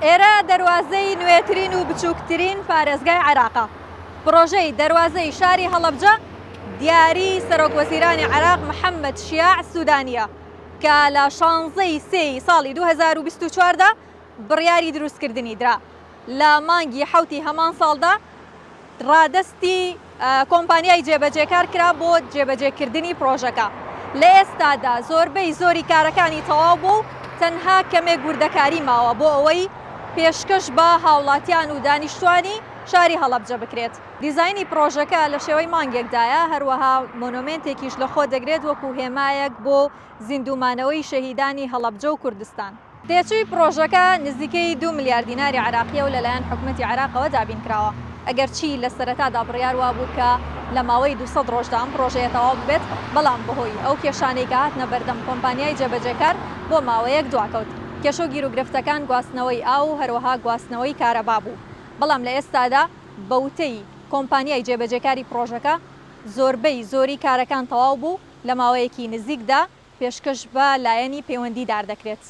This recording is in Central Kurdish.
ئێرە دەواازەی نوێترین و بچووکترین پارێزگای عێراقە. پرۆژەی دەواازەی شاری هەڵەبجە دیاری سەرۆکوەزیرانی عێراق محەممەد شیاع سوودانیە کە لە 16ی سێی ساڵی 2024دا بڕیاری دروستکردنی درا. لە مانگی حوتی هەمان ساڵدا ڕادستی کۆمپانیای جێبەجێکار کرا بۆ جێبەجێکردنی پرۆژەکە. لە ئێستادا زۆری کارەکانی تەواو بوو و تەنها کەمێک وردەکاری ماوە بۆ ئەوەی پێشکەش بە هاوڵاتیان و دانیشتوانی شاری هەڵەبجە بکرێت. دیزایانی پرۆژەکە لە شێوەی مانگێکدایە، هەروەها مۆنۆمنتێکیش لە خۆ دەگرێت وەکو هێمایەک بۆ زیندومانەوەی شەهیدانی هەڵەبجە و کوردستان. تێچووی پرۆژەکە نزیکەی 2 ملیار دیناری عێراقیە و لەلایەن حکوومەتی عێراقەوە دابینکراوە. ئەگەر چی لە سەرەتادا بڕیار وابوو کە لە ماوەی 200 ڕۆژدا ئەم پرۆژەیە تەواو ببێت، بەڵام بەهۆی ئەو کێشانەی کە هاتنە بەردەم کۆمپانیای جێبەجێکار بۆ ماوەیەک دواکەوت. کێشە و گیرروگرفتەکان گواستنەوەی ئاو و هەروەها گواستنەوەی کارەبا بوو. بەڵام لە ئێستادا بەوتەی کۆمپانیای جێبەجێکاری پرۆژەکە زۆری کارەکان تەواو بوو، لە ماوەیەکی نزیکدا پێشکەش بە لایەنی پەیوەندیدار دەکرێت.